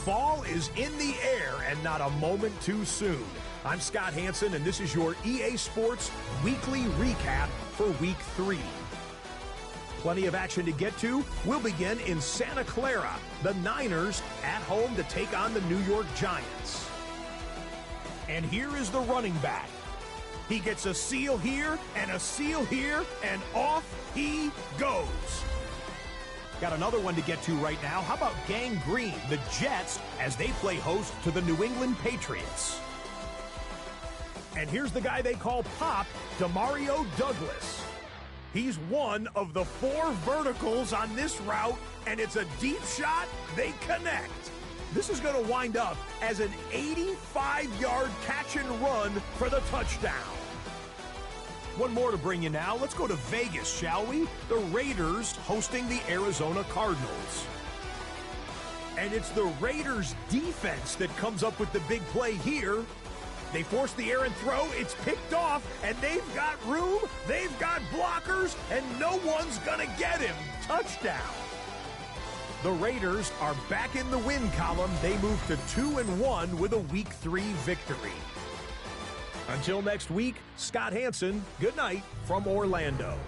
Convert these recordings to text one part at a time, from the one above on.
Fall is in the air and not a moment too soon. I'm Scott Hansen, and this is your EA Sports Weekly Recap for Week 3. Plenty of action to get to. We'll begin in Santa Clara. The Niners at home to take on the New York Giants. And here is the running back. He gets a seal here and a seal here, and off he goes. Got another one to get to right now. How about Gang Green, the Jets, as they play host to the New England Patriots? And here's the guy they call Pop, Demario Douglas. He's one of the 4 verticals on this route, and it's a deep shot. They connect. This is going to wind up as an 85-yard catch and run for the touchdown. One more to bring you now. Let's go to Vegas, shall we? The Raiders hosting the Arizona Cardinals. And it's the Raiders' defense that comes up with the big play here. They force the errant throw, it's picked off, and they've got room, they've got blockers, and no one's gonna get him. Touchdown. The Raiders are back in the win column. They move to 2-1 with a Week 3 victory. Until next week, Scott Hansen, good night from Orlando.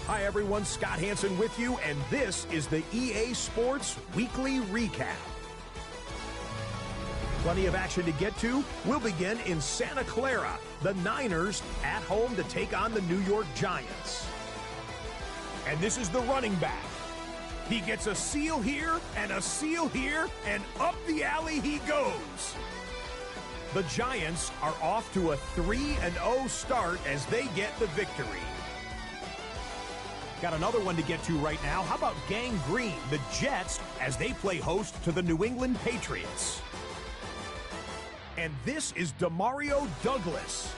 Hi, everyone. Scott Hansen with you, and this is the EA Sports Weekly Recap. Plenty of action to get to. We'll begin in Santa Clara. The Niners at home to take on the New York Giants. And this is the running back. He gets a seal here, and up the alley he goes. The Giants are off to a 3-0 start as they get the victory. Got another one to get to right now. How about Gang Green, the Jets, as they play host to the New England Patriots? And this is Demario Douglas,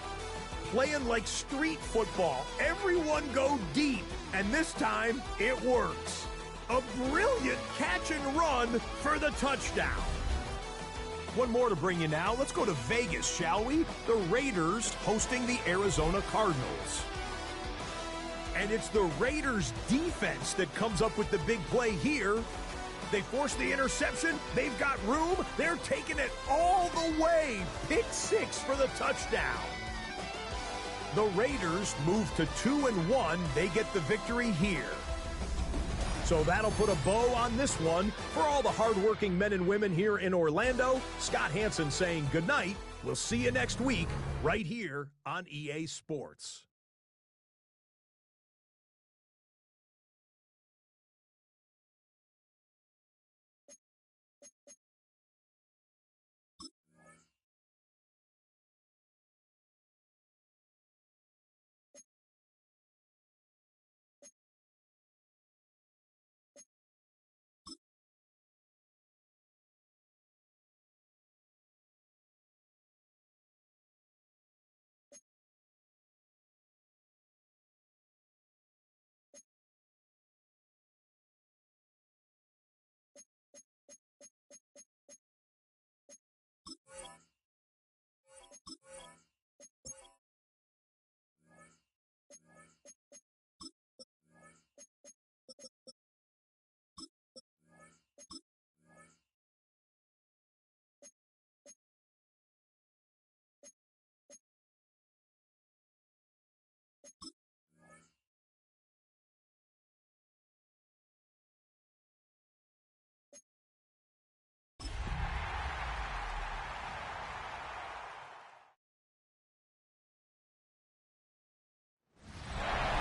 playing like street football. Everyone go deep, and this time it works. A brilliant catch and run for the touchdown. One more to bring you now. Let's go to Vegas, shall we? The Raiders hosting the Arizona Cardinals. And it's the Raiders' defense that comes up with the big play here. They force the interception. They've got room. They're taking it all the way. Pick 6 for the touchdown. The Raiders move to 2-1. They get the victory here. So that'll put a bow on this one. For all the hardworking men and women here in Orlando, Scott Hansen saying goodnight. We'll see you next week right here on EA Sports.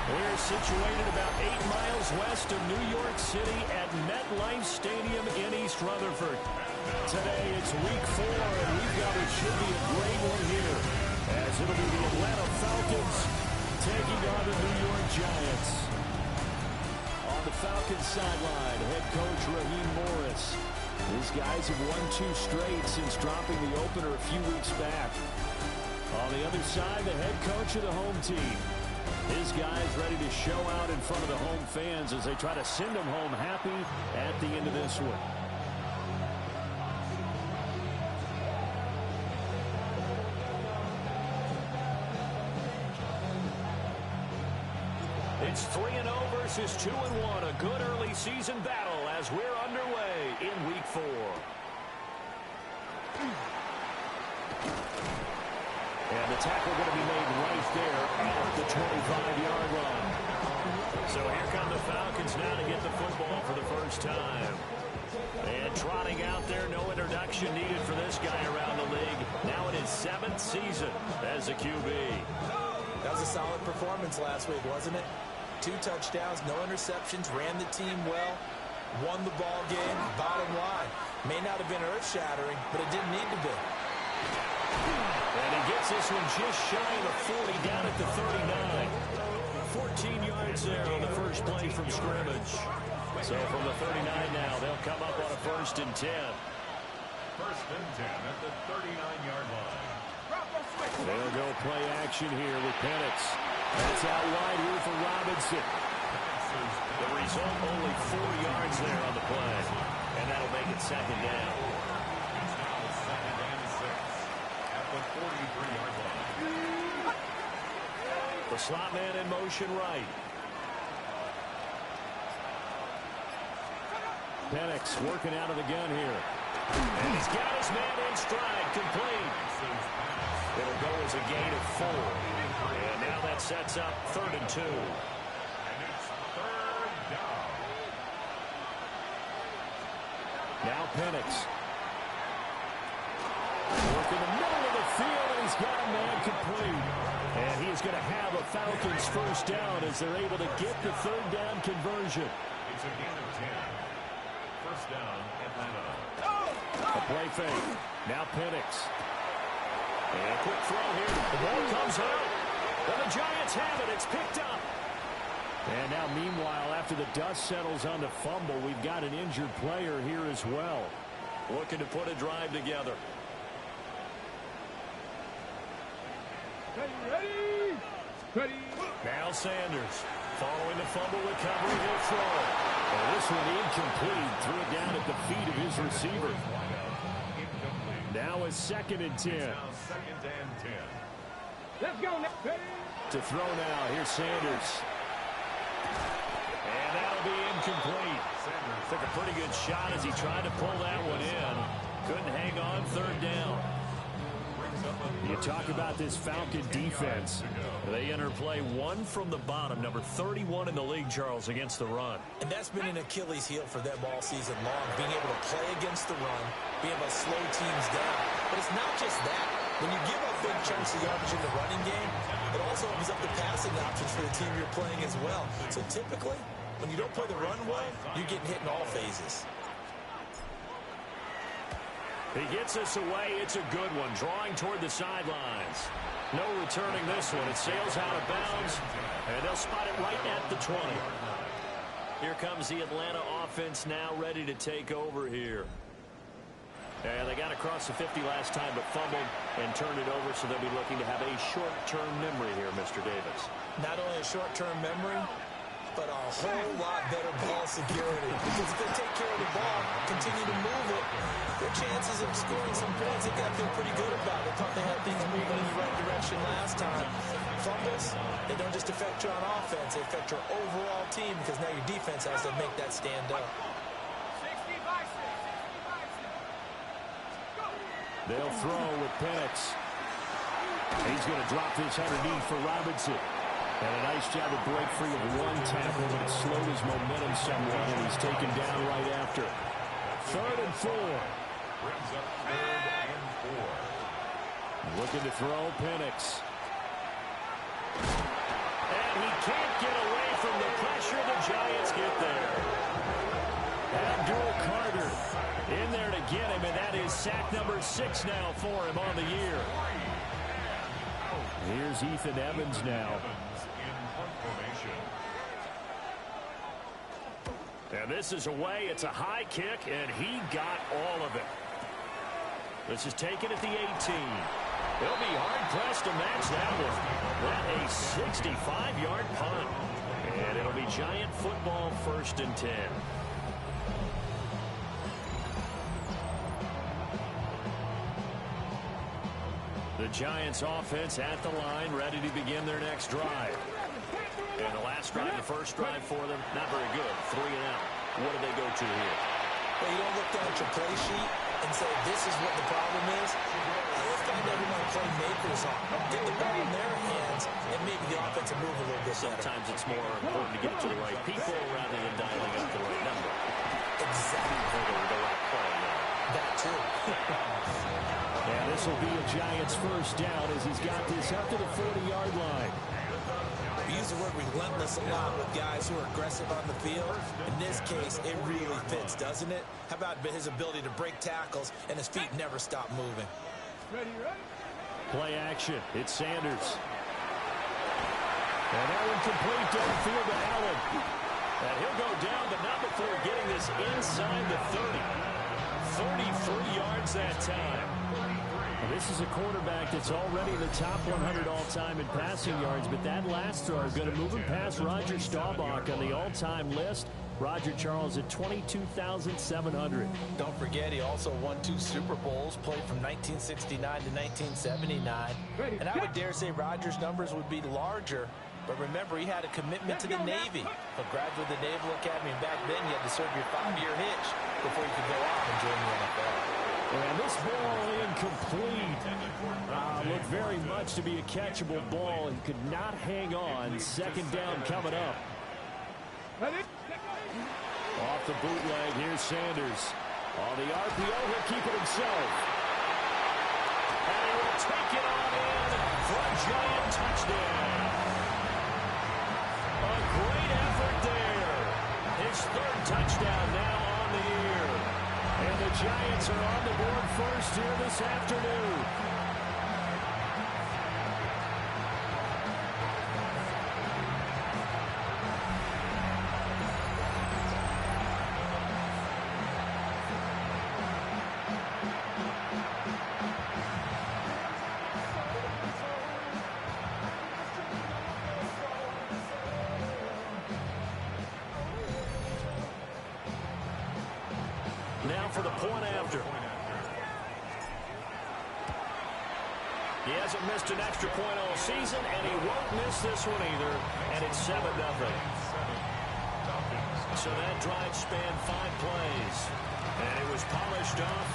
We're situated about 8 miles west of New York City at MetLife Stadium in East Rutherford. Today it's week 4, and we've got what should be a great one here, as it'll be the Atlanta Falcons taking on the New York Giants. On the Falcons sideline, head coach Raheem Morris. These guys have won 2 straight since dropping the opener a few weeks back. On the other side, the head coach of the home team. His guys ready to show out in front of the home fans as they try to send them home happy at the end of this one. It's 3-0 versus 2-1. A good early season battle as we're underway in week 4. And the tackle going to be made right there at the 25-yard line. So here come the Falcons now to get the football for the first time. And trotting out there, no introduction needed for this guy around the league. Now in his 7th season as a QB. That was a solid performance last week, wasn't it? 2 touchdowns, no interceptions, ran the team well, won the ball game. Bottom line, may not have been earth-shattering, but it didn't need to be. And he gets this one just shy of the 40, down at the 39. 14 yards there on the first play from scrimmage. So from the 39 now, they'll come up on a 1st and 10. 1st and 10 at the 39-yard line. They'll go play action here with Penix. That's out wide here for Robinson. The result, only 4 yards there on the play. And that'll make it 2nd down. It's now 2nd and 6 at the 43-yard line. The slot man in motion right. Penix working out of the gun here. And he's got his man in stride, complete. It'll go as a gain of 4. And now that sets up 3rd and 2. And it's Now Penix. Work in the middle of the field, and he's got a man complete. And he's going to have a Falcons first down as they're able to get the third down conversion. It's a gain of 10. First down, Atlanta. A play fake. Now Penix. And a quick throw here. The ball comes out. And the Giants have it. It's picked up. And now, meanwhile, after the dust settles on the fumble, we've got an injured player here as well. Looking to put a drive together. Ready. Now Sanders. Following the fumble recovery, he'll throw. And this one incomplete. Threw it down at the feet of his receiver. Now a 2nd and 10. Now 2nd and 10. Let's go now. Ready. To throw now. Here's Sanders. And that'll be incomplete. Sanders Took a pretty good shot as he tried to pull that one in. Couldn't hang on 3rd down. You talk about this Falcon defense. They enter play 1 from the bottom, number 31 in the league, Charles, against the run. And that's been an Achilles heel for them all season long, being able to play against the run, being able to slow teams down. But it's not just that. When you give up big chunks of yardage in the running game, it also opens up the passing options for the team you're playing as well. So typically, when you don't play the run well, you're getting hit in all phases. He gets us away. It's a good one. Drawing toward the sidelines. No returning this one. It sails out of bounds, and they'll spot it right at the 20. Here comes the Atlanta offense now ready to take over here. And they got across the 50 last time, but fumbled and turned it over, so they'll be looking to have a short-term memory here, Mr. Davis. Not only a short-term memory, but a whole lot better ball security. Because if they take care of the ball, continue to move it, their chances of scoring some points, they got to feel pretty good about it. Thought they had things moving in the right direction last time. Fumbles, they don't just affect you on offense, they affect your overall team, because now your defense has to make that stand up. They'll throw with Penix. He's going to drop this underneath for Robinson. And a nice job of break free of 1 tackle, but it slowed his momentum somewhat, and he's taken down right after. 3rd and 4. brings up 3rd and 4. Looking to throw, Penix. And he can't get away from the pressure. The Giants get there. Abdul Carter in there to get him, and that is sack number 6 now for him on the year. Here's Ethan Evans now. And this is away. It's a high kick, and he got all of it. This is taken at the 18. They'll be hard-pressed to match that one. That a 65-yard punt. And it'll be Giant football 1st and 10. The Giants offense at the line, ready to begin their next drive. And the last drive, the first drive for them, not very good. 3 and out. What do they go to here? Well, you don't look down at your play sheet and say, this is what the problem is. Let's find out who my playmakers are. Get the ball in their hands, and maybe the offense will move a little bit better. Sometimes it's more important to get it to the right people rather than dialing up the right number. Exactly. The right play. That too. And this will be a Giants first down as he's got this up to the 40-yard line. We use the word relentless a lot with guys who are aggressive on the field. In this case, it really fits, doesn't it? How about his ability to break tackles and his feet never stop moving? Ready. Play action. It's Sanders. And that one complete downfield to Allen. And he'll go down, but not before getting this inside the 30. 33 yards that time. Well, this is a quarterback that's already in the top 100 all-time in passing yards, but that last throw is going to move him past Roger Staubach on the all-time list. Roger Charles at 22,700. Don't forget, he also won 2 Super Bowls, played from 1969 to 1979. And I would dare say Roger's numbers would be larger. But remember, he had a commitment to the Navy. A graduate of the Naval Academy, and back then you had to serve your 5-year hitch before you could go off and join the NFL. And this ball incomplete. Looked very much to be a catchable ball. He could not hang on. 2nd down coming up. Ready. Off the bootleg, here's Sanders. On the RPO, he'll keep it himself. And he will take it on in for a giant touchdown. A great effort there. His third touchdown now on the year. And the Giants are on the board first here this afternoon. Now for the point after. He hasn't missed an extra point all season, and he won't miss this one either. And it's 7-0. So that drive spanned 5 plays. And it was polished off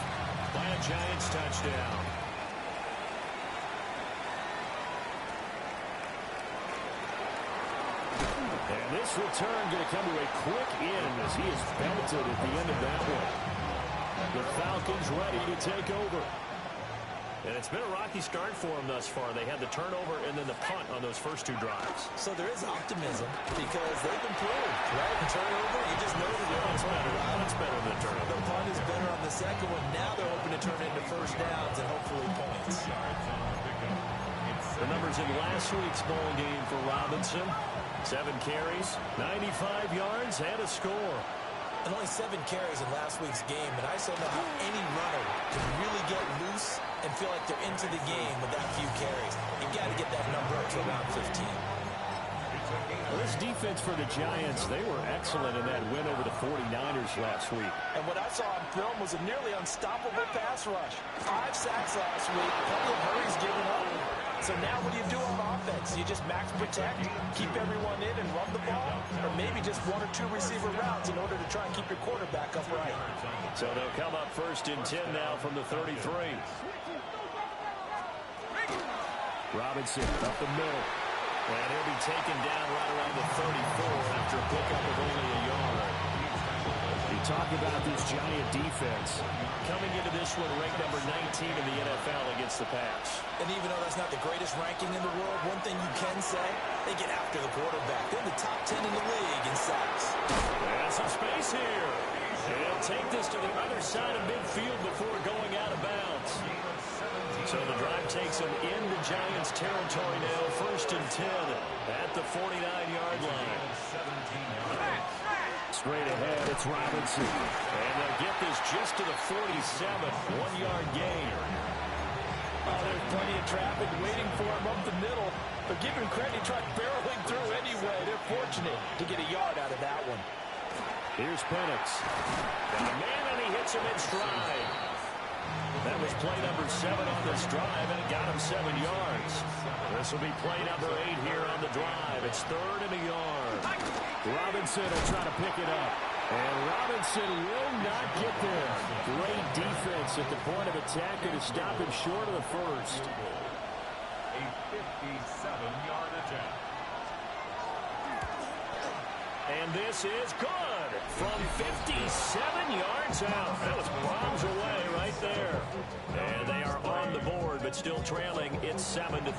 by a Giants touchdown. And this return going to come to a quick end as he is belted at the end of that one. The Falcons ready to take over. And it's been a rocky start for them thus far. They had the turnover and then the punt on those first 2 drives. So there is optimism because they've improved, right? The turnover, you just know that It's better. It's better than the turnover. the punt is better on the second one. Now they're hoping to turn it into first downs and hopefully points. The numbers in last week's ball game for Robinson. 7 carries, 95 yards, and a score. And only 7 carries in last week's game, and I still know how any runner can really get loose and feel like they're into the game with that few carries. You've got to get that number up to around 15. Well, this defense for the Giants, they were excellent in that win over the 49ers last week. And what I saw on film was a nearly unstoppable pass rush. 5 sacks last week, plenty of hurries given up. So now what do you do on offense? You just max protect, keep everyone in and run the ball, or maybe just 1 or 2 receiver routes in order to try and keep your quarterback upright. So they'll come up first and 10 now from the 33. Robinson up the middle. And he'll be taken down right around the 34 after a pickup of only a yard. You talk about this Giant defense. Coming into this one ranked number 19 in the NFL against the pass. And even though that's not the greatest ranking in the world, one thing you can say, they get after the quarterback. They're the top 10 in the league in sacks. And some space here. They'll take this to the other side of midfield before going out of bounds. So the drive takes them into Giants territory now, first and 10 at the 49-yard line. Straight ahead, it's Robinson. And they'll get this just to the 47, 1-yard gain. Oh, there's plenty of traffic waiting for him up the middle. But give him credit, he tried barreling through anyway. They're fortunate to get a yard out of that one. Here's Penix. And a man, and he hits him in stride. That was play number 7 on this drive, and it got him 7 yards. This will be play number 8 here on the drive. It's 3rd and a yard. Robinson will try to pick it up. And Robinson will not get there. Great defense at the point of attack to stop him short of the first. A 57-yard attempt. And this is good from 57 yards out. That was bombs away right there. And they are on the board, but still trailing. It's 7-3.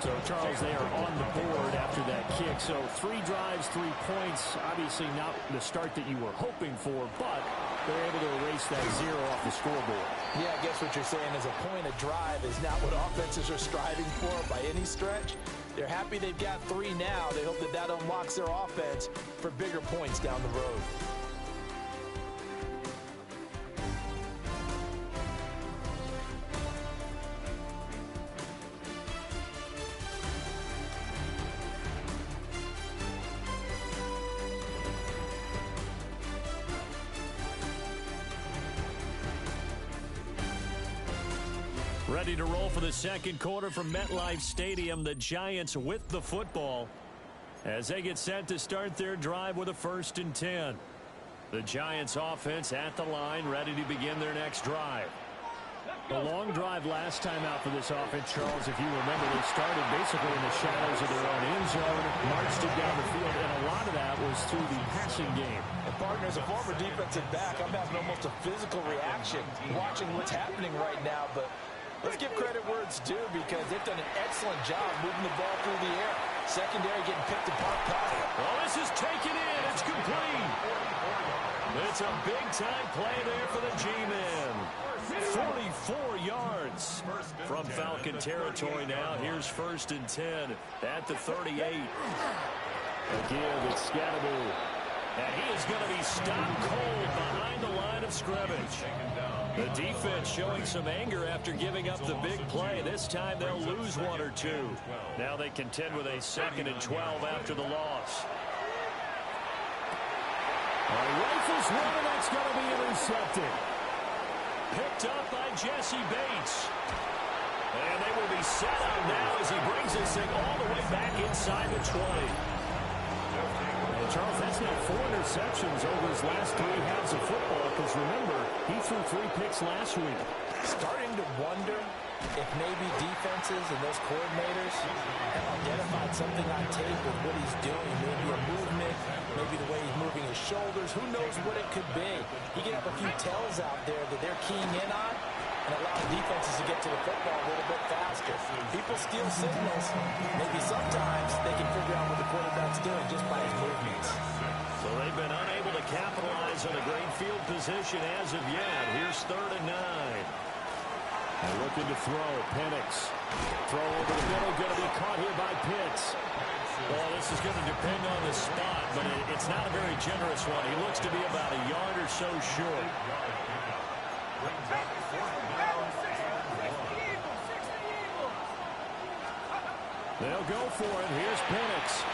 So, Charles, they are on the board after that kick. So 3 drives, 3 points. Obviously not the start that you were hoping for, but they're able to erase that 0 off the scoreboard. Yeah, I guess what you're saying is a point a drive is not what offenses are striving for by any stretch. They're happy they've got 3 now. They hope that that unlocks their offense for bigger points down the road. Ready to roll for the second quarter from MetLife Stadium. The Giants with the football as they get set to start their drive with a 1st and 10. The Giants offense at the line, ready to begin their next drive. The long drive last time out for this offense, Charles, if you remember, they started basically in the shadows of their own end zone, marched it down the field, and a lot of that was through the passing game. And partner, as a former defensive back, I'm having almost a physical reaction watching what's happening right now, but let's give credit where it's due because they've done an excellent job moving the ball through the air. Secondary getting picked apart. Well, this is taken in. It's complete. It's a big-time play there for the G-men. 44 yards from Falcon territory now. Here's 1st and 10 at the 38. Again, it's Scatterbury. And he is going to be stopped cold behind the line of scrimmage. The defense showing some anger after giving up the big play. This time they'll lose 1 or 2. Now they contend with a 2nd and 12 after the loss. Rifles one, and that's going to be intercepted. Picked up by Jesse Bates. And they will be set up now as he brings this thing all the way back inside the 20. Charles, that's now 4 interceptions over his last 3 halves of football, because remember, he threw 3 picks last week. Starting to wonder if maybe defenses and those coordinators have identified something on tape with what he's doing. Maybe a movement, maybe the way he's moving his shoulders. Who knows what it could be? He can have a few tells out there that they're keying in on and allowing defenses to get to the football a little bit faster. People steal signals. Maybe sometimes they can figure out what the quarterback's doing just by his movements. So they've been unable to capitalize on a great field position as of yet. Here's 3rd and 9. And looking to throw. Penix. Throw over the middle. Going to be caught here by Pitts. Well, this is going to depend on the spot, but it's not a very generous one. He looks to be about a yard or so short. They'll go for it. Here's Penix.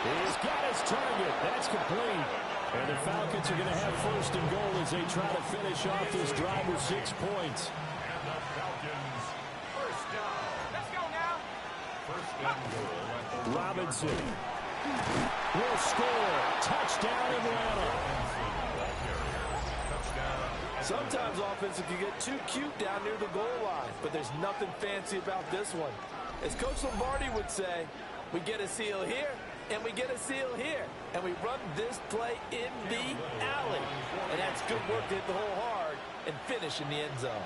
He's got his target. That's complete. And the Falcons are going to have 1st and goal as they try to finish off this drive with 6 points. Robinson will score. Touchdown, Atlanta. Sometimes offenses can get too cute down near the goal line, but there's nothing fancy about this one. As Coach Lombardi would say, we get a seal here, and we get a seal here, and we run this play in the alley. And that's good work to hit the hole hard and finish in the end zone.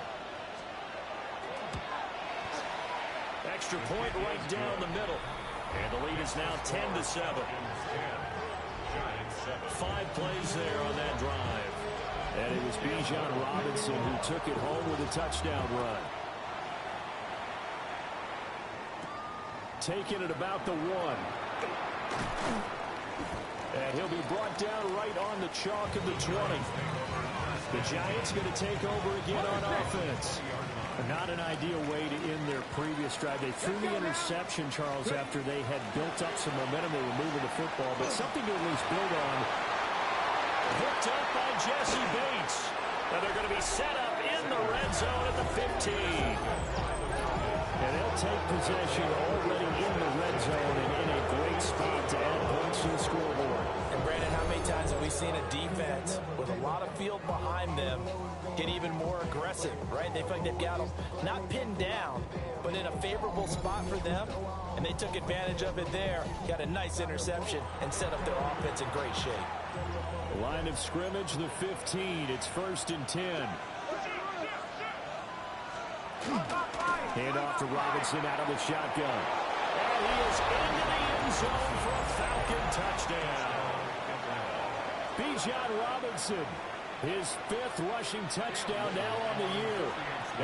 Extra point right down the middle. And the lead is now 10-7. 5 plays there on that drive. And it was Bijan Robinson who took it home with a touchdown run. Taking it about the 1. And he'll be brought down right on the chalk of the 20. The Giants going to take over again on offense. Not an ideal way to end their previous drive. They threw the interception, Charles, after they had built up some momentum. They were moving the football, but something to at least build on. Picked up by Jesse Bates. And they're going to be set up in the red zone at the 15. And they'll take possession already in the red zone and in a great spot to add points to the scoreboard. And Brandon, how many times have we seen a defense with a lot of field behind them get even more aggressive, right? They feel like they've got them not pinned down, but in a favorable spot for them, and they took advantage of it there, got a nice interception, and set up their offense in great shape. Line of scrimmage, the 15. It's 1st and 10. Hand off to Robinson out of the shotgun. And he is into the end zone for a Falcon touchdown. Bijan Robinson, his 5th rushing touchdown now on the year.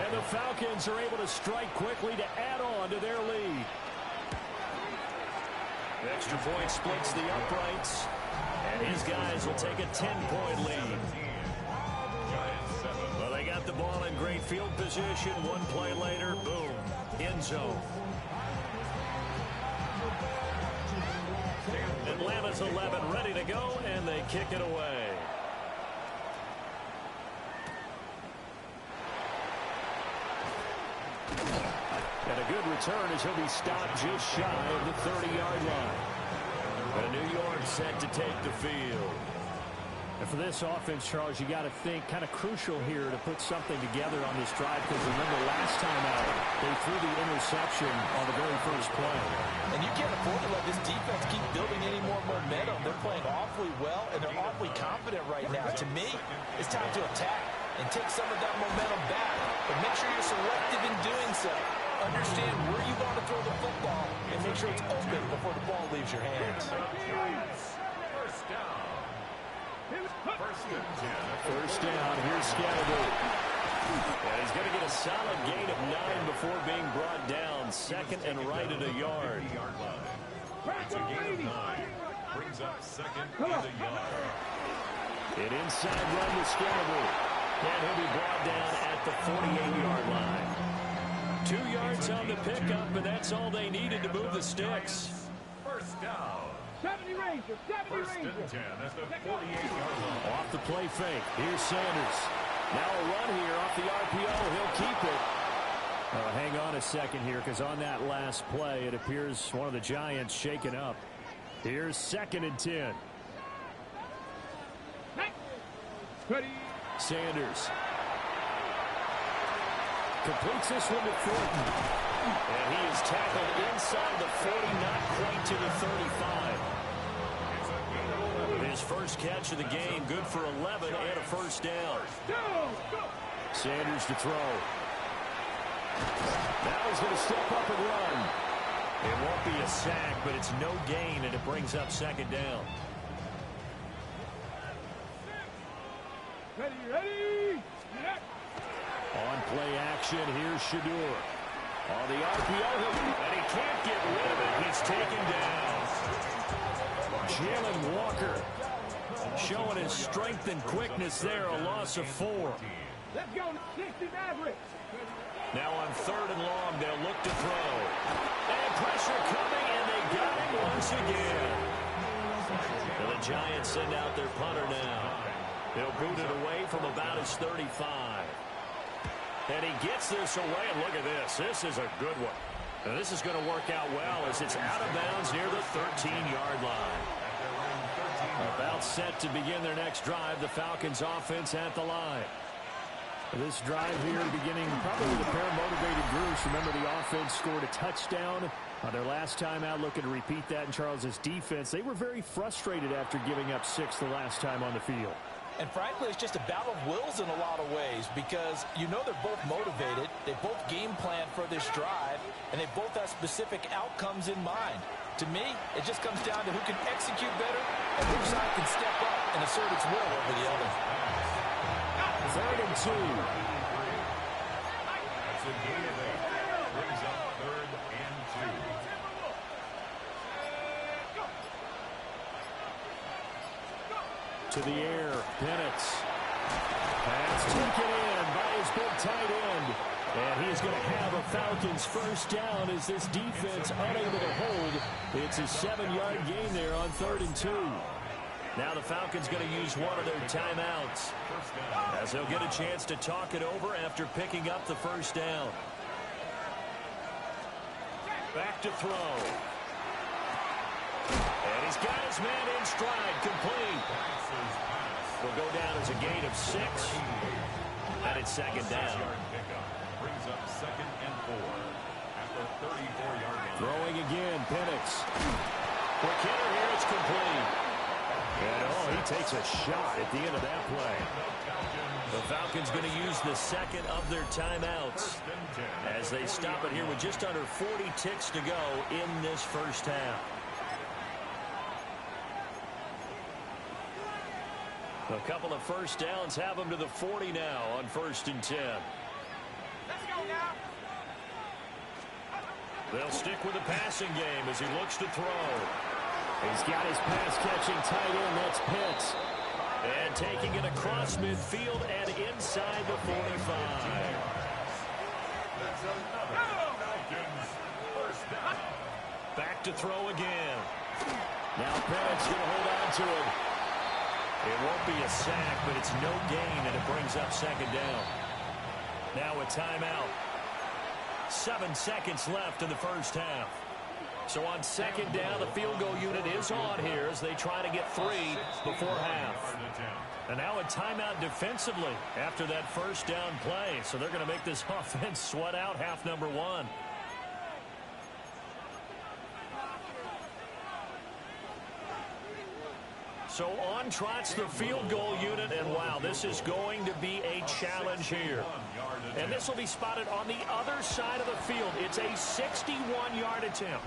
And the Falcons are able to strike quickly to add on to their lead. Extra point splits the uprights. And his guys will take a 10-point lead. Well, they got the ball in great field position. 1 play later, boom, end zone. Atlanta's 11 ready to go, and they kick it away. And a good return as he'll be stopped just shy of the 30-yard line. And New York set to take the field. And for this offense, Charles, you got to think kind of crucial here to put something together on this drive, because remember last time out, they threw the interception on the very first play. And you can't afford to let this defense keep building any more momentum. They're playing awfully well, and they're awfully confident right now. To me, it's time to attack and take some of that momentum back. But make sure you're selective in doing so. Understand where you want to throw the football and make sure it's open before the ball leaves your hands. First down. First down, here's Scatterby. And he's going to get a solid gain of 9 before being brought down. Second and right at a yard. It's a gain of 9. Brings up second and a yard. An inside run to Scatterby. And he'll be brought down at the 48-yard line. 2 yards on the pickup, and that's all they needed to move the sticks. First down. 70 Rangers, 70 First and Rangers. 10 at the 48-yard line. Off the play fake. Here's Sanders. Now a run here off the RPO. He'll keep it. Hang on a second here, because on that last play, it appears one of the Giants shaken up. Here's second and 10. Ready. Sanders completes this one to Thornton. And he is tackled inside the 40, not quite to the 35. His first catch of the game, good for 11 and a first down. Sanders to throw. Now he's going to step up and run. It won't be a sack, but it's no gain, and it brings up second down. Ready, ready. On play action, here's Shadur. On the RPO, and he can't get rid of it. He's taken down. Jalen Walker showing his strength and quickness there, a loss of 4. Let's go, 60 Mavericks. Now on third and long, they'll look to throw. And pressure coming, and they got him once again. And the Giants send out their punter now. They'll boot it away from about his 35. And he gets this away, and look at this. This is a good one. And this is going to work out well as it's out of bounds near the 13-yard line. About set to begin their next drive, the Falcons offense at the line. This drive here beginning probably with a pair of motivated groups. Remember, the offense scored a touchdown their last time out. Looking to repeat that in Charles's defense. They were very frustrated after giving up 6 the last time on the field. And frankly, it's just a battle of wills in a lot of ways, because you know they're both motivated, they both game plan for this drive, and they both have specific outcomes in mind. To me, it just comes down to who can execute better and which side can step up and assert its will over the other. Third and 2. That's a gain of 8. Brings up third and 2. To the air, Penix. Pass taken in by his big tight end. And he is going to have a Falcons first down as this defense unable to hold. It's a 7-yard gain there on third and 2. Now the Falcons going to use one of their timeouts, as they'll get a chance to talk it over after picking up the first down. Back to throw. And he's got his man in stride, complete. Will go down as a gain of 6. And it's second down. Brings up second and 4 at the 34-yard line. Throwing again, Penix. Quick hitter here, it's complete. And he takes a shot at the end of that play. The Falcons going to use the second of their timeouts as they stop it here with just under 40 ticks to go in this first half. A couple of first downs have them to the 40 now on first and 10. Let's go now. They'll stick with the passing game as he looks to throw. He's got his pass-catching tight end, that's Pitts. And taking it across midfield and inside the 45. That's another Falcons first down. Back to throw again. Now Penix going to hold on to it. It won't be a sack, but it's no gain, and it brings up second down. Now a timeout. 7 seconds left in the first half. So on second down, the field goal unit is on here as they try to get 3 before half. And now a timeout defensively after that first down play. So they're going to make this offense sweat out half number 1. So on trots the field goal unit, and wow, this is going to be a challenge here. And this will be spotted on the other side of the field. It's a 61-yard attempt.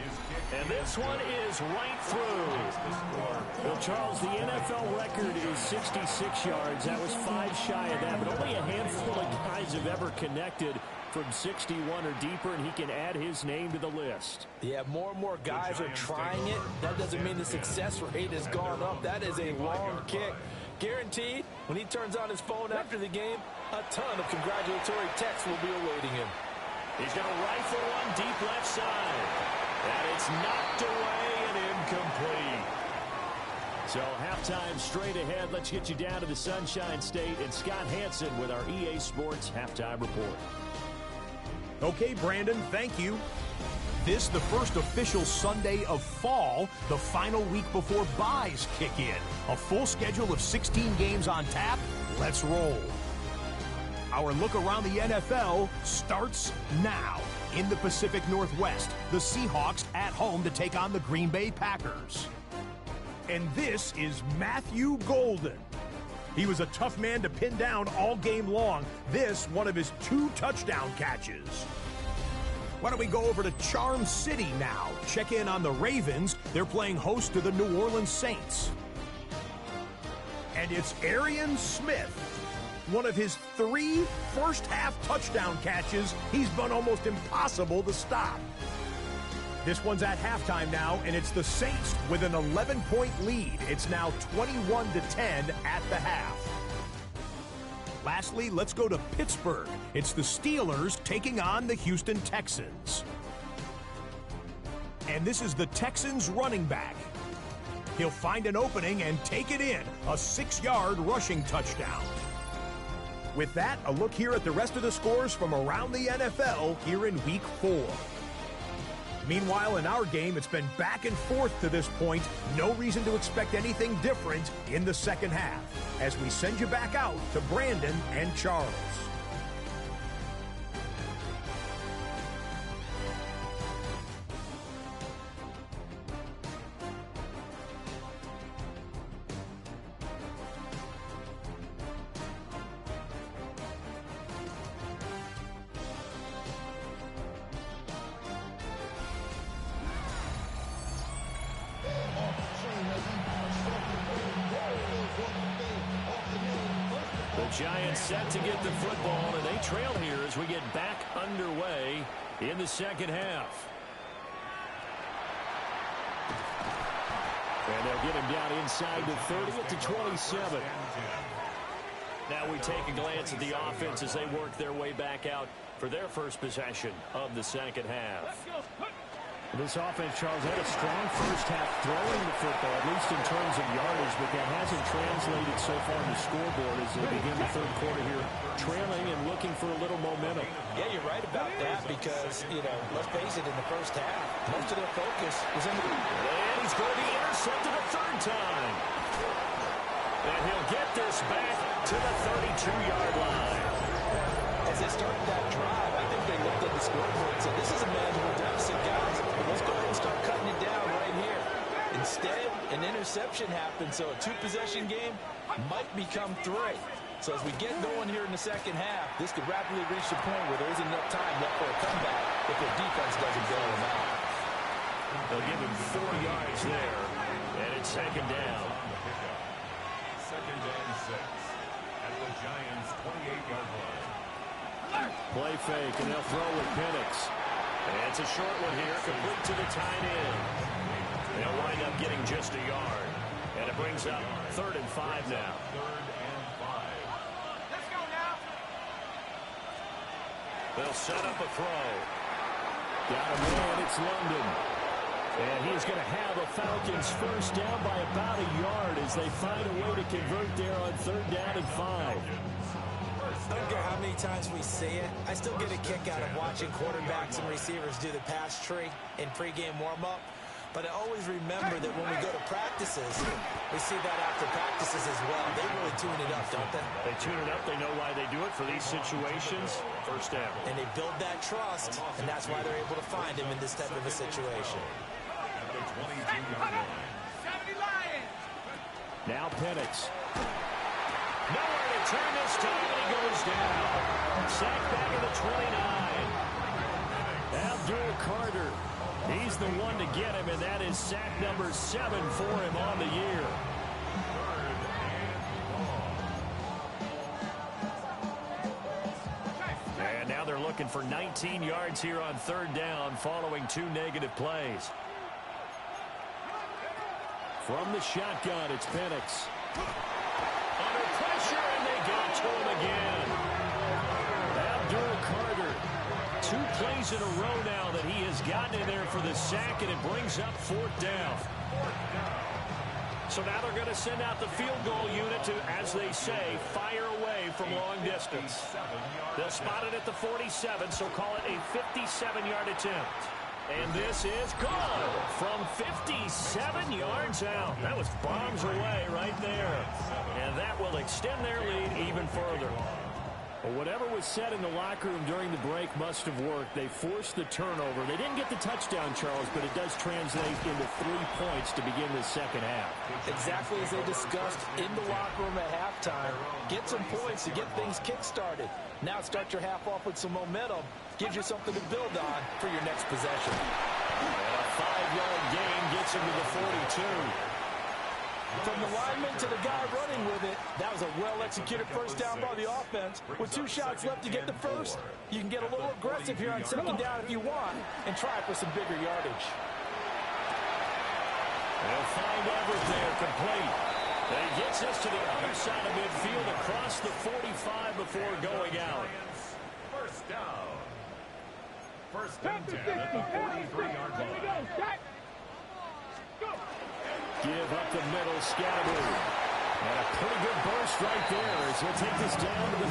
And this one is right through. Well, Charles, the NFL record is 66 yards. That was 5 shy of that, but only a handful of guys have ever connected from 61 or deeper, and he can add his name to the list. Yeah, more and more guys are trying it. That doesn't mean the success rate has gone up. That is a long kick. Guaranteed, when he turns on his phone after the game, a ton of congratulatory texts will be awaiting him. He's going to rifle one deep left side. And it's knocked away and incomplete. So halftime straight ahead. Let's get you down to the Sunshine State and Scott Hansen with our EA Sports Halftime Report. Okay, Brandon, thank you. This, the first official Sunday of fall, the final week before byes kick in. A full schedule of 16 games on tap. Let's roll. Our look around the NFL starts now. In the Pacific Northwest, the Seahawks at home to take on the Green Bay Packers. And this is Matthew Golden. He was a tough man to pin down all game long. This, one of his 2 touchdown catches. Why don't we go over to Charm City now? Check in on the Ravens. They're playing host to the New Orleans Saints. And it's Arian Smith. One of his 3 first-half touchdown catches. He's been almost impossible to stop. This one's at halftime now, and it's the Saints with an 11-point lead. It's now 21-10 at the half. Lastly, let's go to Pittsburgh. It's the Steelers taking on the Houston Texans. And this is the Texans running back. He'll find an opening and take it in. A 6-yard rushing touchdown. With that, a look here at the rest of the scores from around the NFL here in Week 4. Meanwhile, in our game, it's been back and forth to this point. No reason to expect anything different in the second half. As we send you back out to Brandon and Charles. Giants set to get the football, and they trail here as we get back underway in the second half. And they'll get him down inside the 30 at the 27. Now we take a glance at the offense as they work their way back out for their first possession of the second half. This offense, Charles, had a strong first half throwing the football, at least in terms of yardage, but that hasn't translated so far on the scoreboard as they begin the third quarter here, trailing and looking for a little momentum. Yeah, you're right about that because, let's face it, in the first half, most of their focus was in the... And he's going to be intercepted a third time. And he'll get this back to the 32-yard line. As they started that drive, I think they looked at the scoreboard and said, this is a manageable deficit, guys. Let's go ahead and start cutting it down right here. Instead, an interception happened, so a 2-possession game might become 3. So as we get going here in the second half, this could rapidly reach the point where there isn't enough time left for a comeback if their defense doesn't bail them out. They'll give him 4 yards there, and it's second down. Second and 6 at the Giants' 28-yard line. Play fake, and they'll throw with Penix. And it's a short one here, complete to the tight end. They'll wind up getting just a yard. And it brings up 3rd and 5 now. 3rd and 5. Let's go now. They'll set up a throw. Got a man, it's London. And he's going to have a Falcons first down by about a yard as they find a way to convert there on 3rd down and 5. I don't care how many times we see it. I still get a kick out of watching quarterbacks and receivers do the pass tree in pregame warm-up. But I always remember that when we go to practices, we see that after practices as well. They really tune it up, don't they? They tune it up. They know why they do it for these situations. First down. And they build that trust, and that's why they're able to find him in this type of a situation. At the 22-yard line. Now Penix. Nowhere to turn this time, and he goes down. Sacked back at the 29. Abdul Carter. He's the one to get him, and that is sack number 7 for him on the year. And now they're looking for 19 yards here on third down following 2 negative plays. From the shotgun, it's Penix. Under pressure, and they got to him again. Abdul Carter. 2 plays in a row now that he has gotten in there for the sack, and it brings up 4th down. So now they're going to send out the field goal unit to, as they say, fire away from long distance. They'll spot it at the 47, so call it a 57-yard attempt. And this is good from 57 yards out. That was bombs away right there. And that will extend their lead even further. Well, whatever was said in the locker room during the break must have worked. They forced the turnover. They didn't get the touchdown, Charles, but it does translate into 3 points to begin the second half. Exactly as they discussed in the locker room at halftime. Get some points to get things kick-started. Now start your half off with some momentum. Gives you something to build on for your next possession. And a 5-yard gain gets him to the 42. From the lineman to the guy running with it, that was a well-executed first down by the offense. With 2 shots left to get the first, you can get a little aggressive here on second down if you want and try for some bigger yardage. They'll find Everett there, complete. And he gets us to the other side of midfield across the 45 before going out. First down. First and 10 at the 43-yard line. Give up the middle, Scatterby. And a pretty good burst right there as he'll take this down to the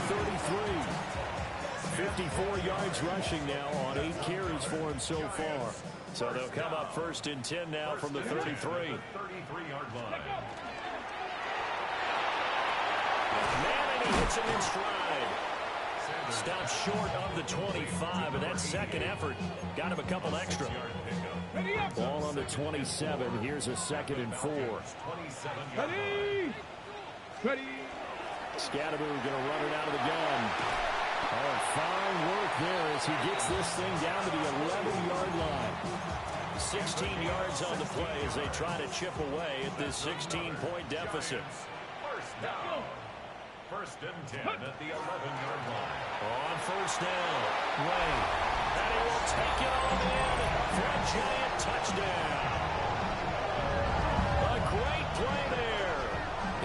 33. 54 yards rushing now on 8 carries for him so far. So they'll come up first and 10 now from the 33. 33-yard line. Man, and he hits him in stride. Stopped short of the 25, but that second effort got him a couple extra. Ball on the 27. Here's a 2nd and 4. Ready! Scatterby going to run it out of the gun. Oh, fine work there as he gets this thing down to the 11-yard line. 16 yards on the play as they try to chip away at this 16-point deficit. First down. First and 10 at the 11-yard line. On first down, Wayne. And he will take it on in for a giant touchdown. A great play there.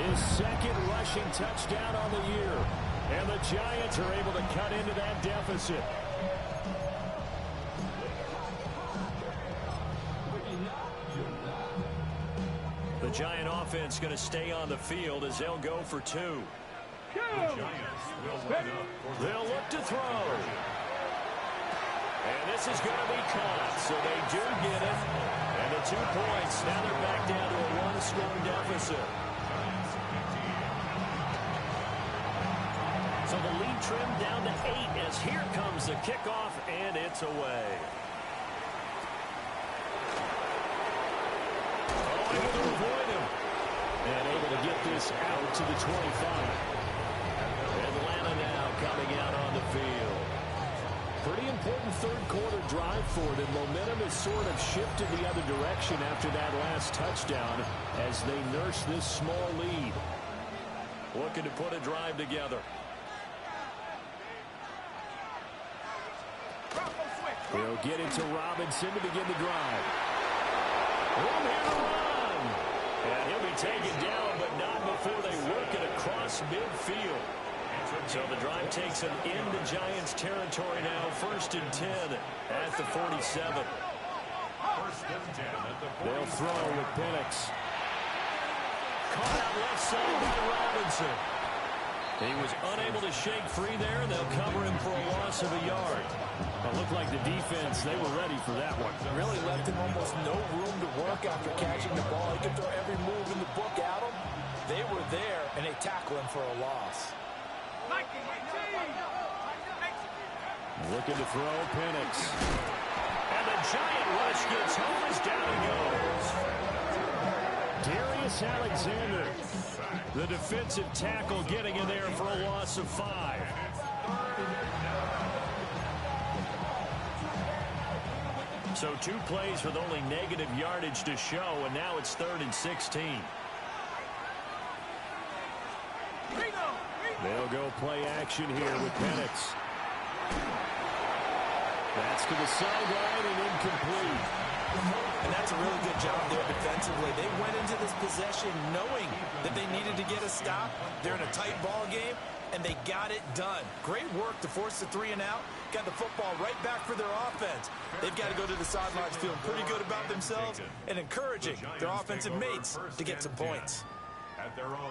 His 2nd rushing touchdown on the year. And the Giants are able to cut into that deficit. The Giant offense going to stay on the field as they'll go for 2. The Giants will line up for They'll look to throw. And this is going to be caught, so they do get it. And the 2 points, now they're back down to a 1-score deficit. So the lead trimmed down to 8 as here comes the kickoff, and it's away. Oh, able to avoid him. And able to get this out to the 25. Atlanta now coming out on the field. Pretty important third-quarter drive for them. Momentum has sort of shifted the other direction after that last touchdown as they nurse this small lead. Looking to put a drive together. They'll get it to Robinson to begin the drive. Room here to run. And he'll be taken down, but not before they work it across midfield. So the drive takes them into Giants territory now. First and 10 at the 47. First and 10 at the 47. They'll throw with Penix. Caught out left side by Robinson. He was unable to shake free there, and they'll cover him for a loss of a yard. It looked like the defense, they were ready for that one. Really left him almost no room to work after catching the ball. He could throw every move in the book at him. They were there, and they tackle him for a loss. Looking to throw, Penix. And the giant rush gets home as down he goes. Darius Alexander, the defensive tackle, getting in there for a loss of 5. So 2 plays with only negative yardage to show, and now it's 3rd and 16. They'll go play action here with Penix. That's to the sideline and incomplete. And that's a really good job there defensively. They went into this possession knowing that they needed to get a stop. They're in a tight ball game, and they got it done. Great work to force the 3 and out. Got the football right back for their offense. They've got to go to the sidelines feeling pretty good about themselves and encouraging their offensive mates to get some points.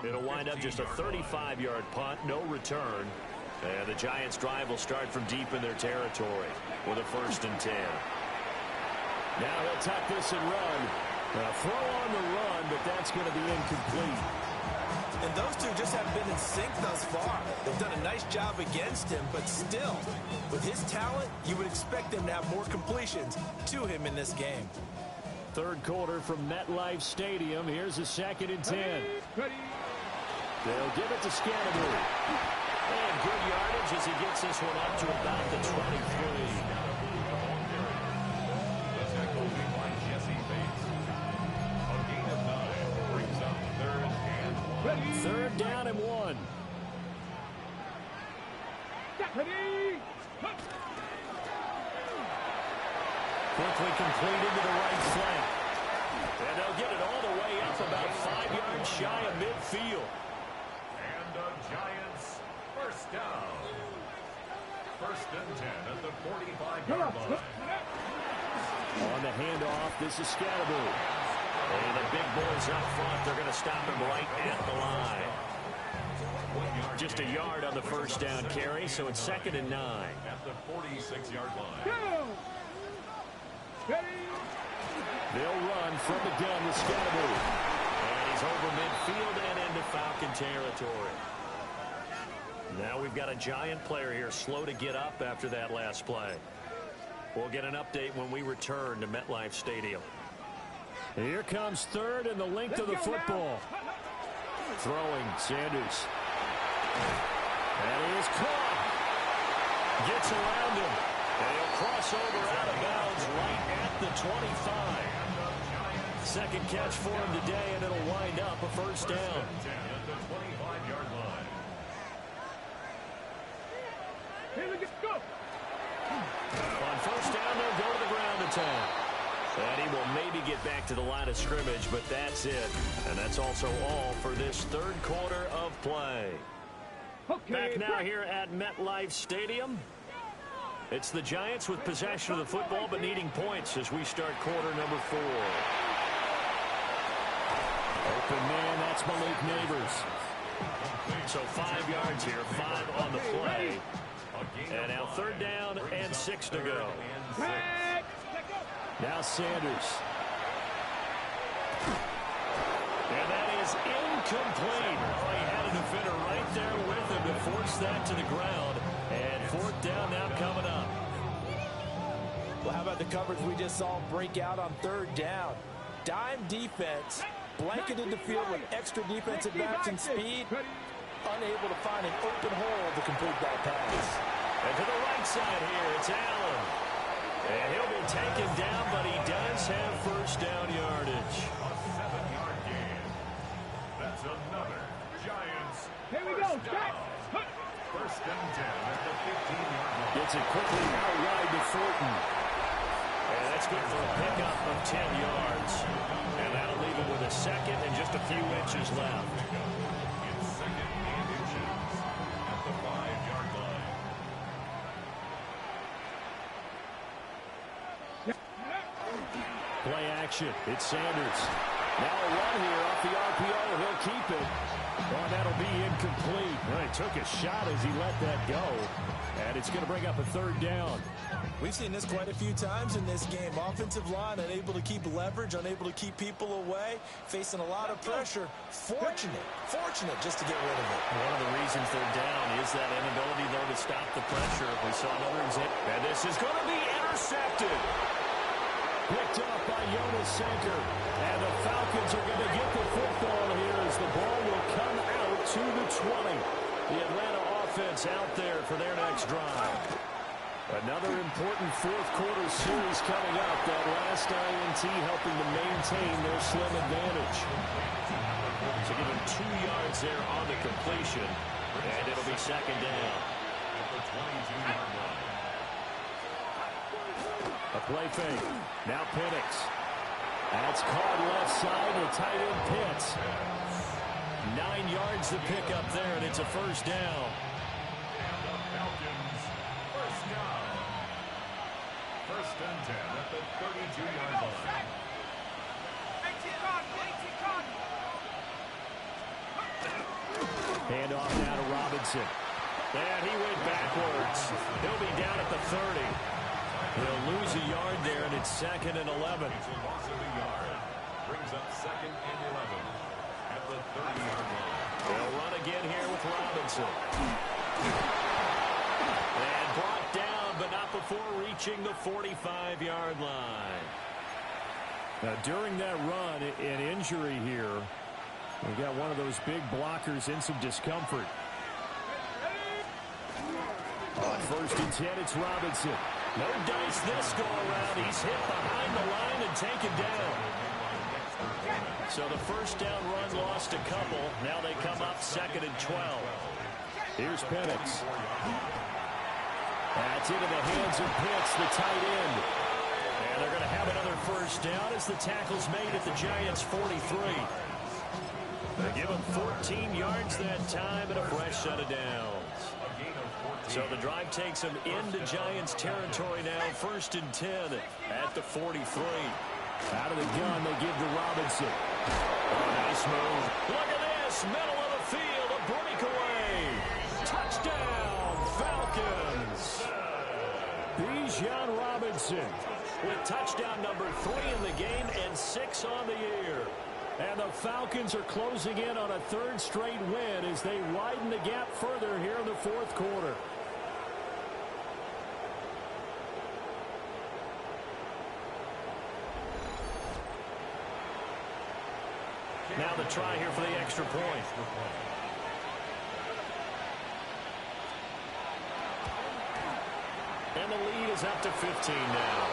It'll wind up just a 35-yard punt, no return. And the Giants' drive will start from deep in their territory with a 1st and 10. Now he'll tuck this and run. A throw on the run, but that's going to be incomplete. And those two just haven't been in sync thus far. They've done a nice job against him, but still, with his talent, you would expect them to have more completions to him in this game. 3rd quarter from MetLife Stadium. Here's a 2nd and 10. They'll give it to Scannable. And good yardage as he gets this one up to about the 23. Third down and 1. Quickly completed to the right flank. And they'll get it all the way up about 5 yards shy of midfield. And the Giants, 1st down. 1st and 10 at the 45-yard line. On the handoff, this is Scannable. And the big boys up front, they're going to stop him right at the line. Just a yard on the 1st down carry, so it's 2nd and 9. At the 46-yard line. They'll run from the gun with Scannable. And he's over midfield and into Falcon territory. Now we've got a Giant player here slow to get up after that last play. We'll get an update when we return to MetLife Stadium. Here comes 3rd and the length of the football. Throwing, Sanders. And he is caught. Gets around him. And he'll cross over out of bounds right at the 25. 2nd catch for him today, and it'll wind up a 1st down. At the 25-yard line. On 1st down, they'll go to the ground attack. And he will maybe get back to the line of scrimmage, but that's it. And that's also all for this 3rd quarter of play. Back now here at MetLife Stadium. It's the Giants with possession of the football, but needing points as we start quarter number 4. Open man, that's Malik Neighbors. So 5 yards here, 5 on the play. And now 3rd down and 6 to go. Now Sanders. And that is incomplete. Oh, he had a defender right there with him to force that to the ground. And 4th down now coming up. Well, how about the coverage we just saw break out on 3rd down? Dime defense, blanketed the field with extra defensive backs and speed, unable to find an open hole to complete that pass. And to the right side here, it's Allen. And he'll be taken down, but he does have 1st down yardage. A 7-yard gain. That's another Giants. Here we go. Down. 1st and 10 at the 15-yard line. Gets it quickly out wide to Thornton. And that's good for a pickup of 10 yards. And that'll leave him with a 2nd and just a few inches left. It's 2nd and inches at the 5-yard line. Play action. It's Sanders. Now a run here off the RPO. He'll keep it. Well, that'll be incomplete. Well, he took a shot as he let that go. And it's going to bring up a third down. We've seen this quite a few times in this game. Offensive line unable to keep leverage, unable to keep people away, facing a lot of pressure. Fortunate just to get rid of it. One of the reasons they're down is that inability, though, to stop the pressure. We saw another example. And this is going to be intercepted. Picked up by Jonas Sanker. And the Falcons are going to get the football here as the ball will come out to the 20. The Atlanta offense out there for their next drive. Another important fourth-quarter series coming up. That last INT helping to maintain their slim advantage. So give him 2 yards there on the completion. And it'll be second down. A play fake. Now Penix. That's caught left side. The tight end Pitts. 9 yards to pick up there, and it's a first down. First and 10 at the 32-yard line. Hand off now to Robinson. And he went backwards. He'll be down at the 30. He'll lose a yard there, and it's second and 11. It's a loss of a yard. Brings up second and 11 at the 30-yard line. They'll run again here with Robinson. And brought down, but not before reaching the 45-yard line. Now, during that run, an injury here. We got one of those big blockers in some discomfort. On first and 10, it's Robinson. No dice this go around. He's hit behind the line and taken down. So the first down run lost a couple. Now they come up second and 12. Here's Penix. That's into the hands of Pitts, the tight end. And they're going to have another first down as the tackle's made at the Giants' 43. They give him 14 yards that time and a fresh set of downs. So the drive takes them into Giants territory now. First and 10 at the 43. Out of the gun, they give to Robinson. Oh, nice move. Look at this. Middle of the field. A breakaway. Touchdown, Falcons. Bijan Robinson. With touchdown number 3 in the game and 6 on the year. And the Falcons are closing in on a third straight win as they widen the gap further here in the fourth quarter. Now the try here for the extra point. And the lead is up to 15 now.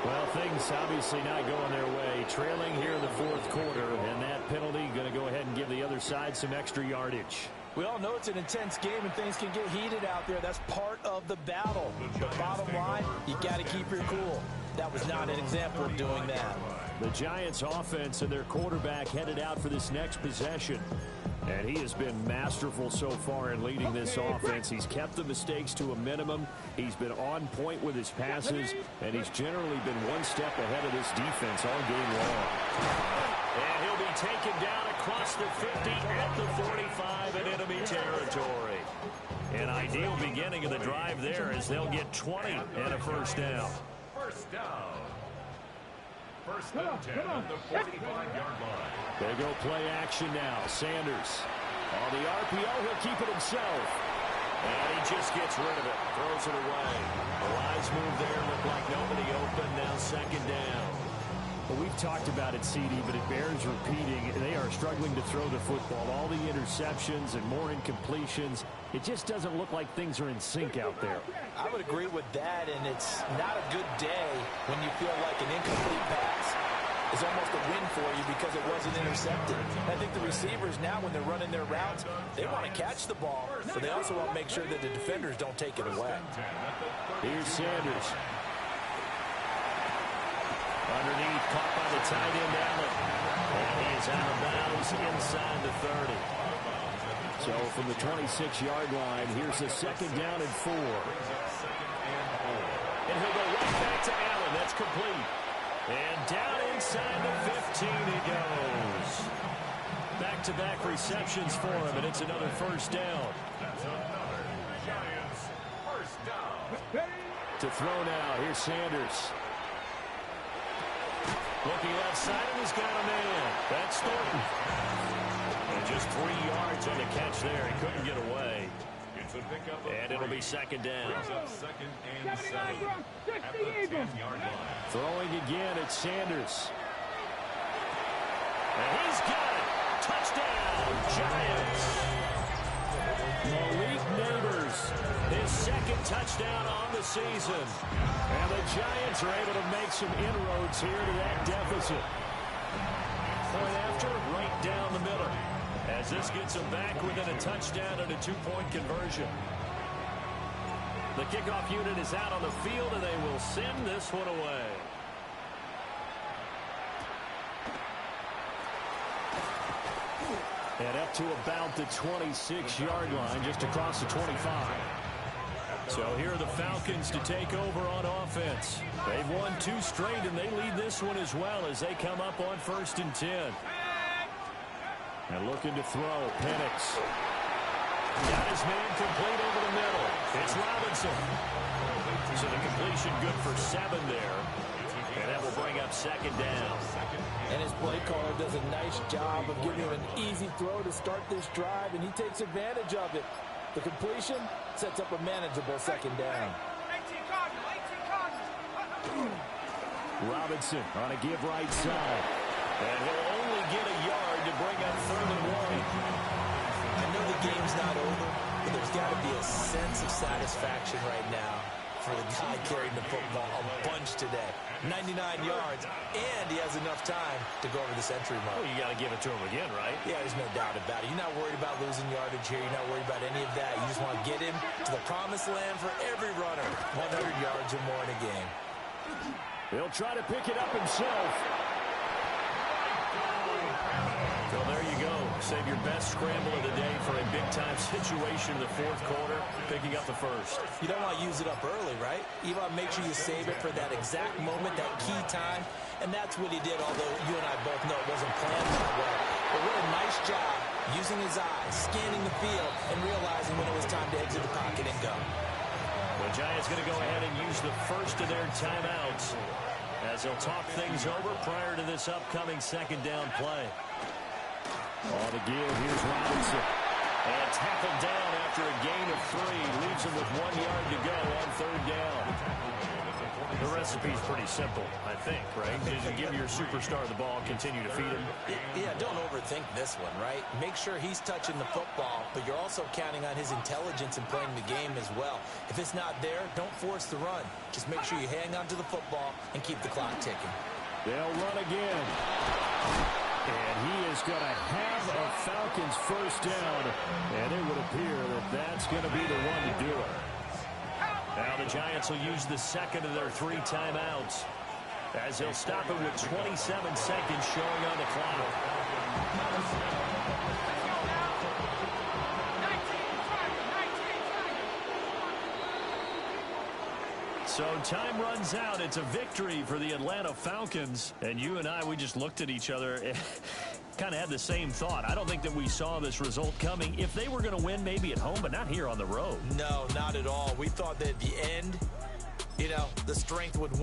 Well, things obviously not going their way. Trailing here in the fourth quarter, and that penalty going to go ahead and give the other side some extra yardage. We all know it's an intense game and things can get heated out there. That's part of the battle. But bottom line, you got to keep your cool. That was not an example of doing that. The Giants offense and their quarterback headed out for this next possession. And he has been masterful so far in leading this offense. He's kept the mistakes to a minimum. He's been on point with his passes, and he's generally been one step ahead of this defense all game long. And he'll be taken down across the 50 at the 45 in enemy territory. An ideal beginning of the drive there as they'll get 20 and a first down. First down. First and 10 at the 45-yard line. They go play action now. Sanders on the RPO. He'll keep it himself. And he just gets rid of it. Throws it away. A wise move there. Looked like nobody open. Now second down. Well, we've talked about it, CD, but it bears repeating. They are struggling to throw the football. All the interceptions and more incompletions. It just doesn't look like things are in sync out there. I would agree with that, and it's not a good day when you feel like an incomplete pass is almost a win for you because it wasn't intercepted. I think the receivers now, when they're running their routes, they want to catch the ball, but they also want to make sure that the defenders don't take it away. Here's Sanders. Underneath, caught by the tight end Allen. And he is out of bounds inside the 30. So from the 26-yard line, here's a second down and 4. and that's complete. And down inside the 15 it goes. Back-to-back receptions for him, and it's another first down. That's another Giants first down. To throw now, here's Sanders. Looking left side, and he's got a man. That's Thornton. And just 3 yards on the catch there. He couldn't get away. It's a pickup of And it'll be second down. Brings up second and 7 at the 10-yard line. Throwing again, it's Sanders. And he's got it. Touchdown, Giants. Malik Neighbors, his second touchdown on the season. And the Giants are able to make some inroads here to that deficit. Point after, right down the middle. As this gets them back within a touchdown and a 2-point conversion. The kickoff unit is out on the field, and they will send this one away. And up to about the 26-yard line, just across the 25. So here are the Falcons to take over on offense. They've won 2 straight, and they lead this one as well as they come up on 1st and 10. And looking to throw, Penix. Got his man complete over the middle. It's Robinson. So the completion good for 7 there. And that will bring up second down. And his play caller does a nice job of giving him an easy throw to start this drive, and he takes advantage of it. The completion sets up a manageable second down. Robinson on a give right side. And he'll only get a yard to bring up 3rd and 1. I know the game's not over, but there's got to be a sense of satisfaction right now for the guy carrying the football a bunch today. 99 yards, and he has enough time to go over the century mark. Well, you got to give it to him again, right? Yeah, there's no doubt about it. You're not worried about losing yardage here. You're not worried about any of that. You just want to get him to the promised land for every runner. 100 yards or more in a game. He'll try to pick it up himself. Well, there you go. Save your best scramble of the day for a big-time situation in the 4th quarter, picking up the first. You don't want to use it up early, right? You want to make sure you save it for that exact moment, that key time, and that's what he did, although you and I both know it wasn't planned that way. But what a nice job using his eyes, scanning the field, and realizing when it was time to exit the pocket and go. The Giants going to go ahead and use the first of their timeouts as they'll talk things over prior to this upcoming second down play. On the give, here's Robinson. And tackled down after a gain of 3. Leaves him with 1 yard to go on 3rd down. The recipe's pretty simple, I think, right? Just give your superstar the ball, continue to feed him. Yeah, don't overthink this one, right? Make sure he's touching the football, but you're also counting on his intelligence in playing the game as well. If it's not there, don't force the run. Just make sure you hang on to the football and keep the clock ticking. They'll run again. And he is going to have a Falcons first down. And it would appear that that's going to be the one to do it. Now the Giants will use the second of their 3 timeouts as they'll stop it with 27 seconds showing on the clock. So time runs out. It's a victory for the Atlanta Falcons. And you and I, we just looked at each other and kind of had the same thought. I don't think that we saw this result coming. If they were going to win, maybe at home, but not here on the road. No, not at all. We thought that at the end, you know, the strength would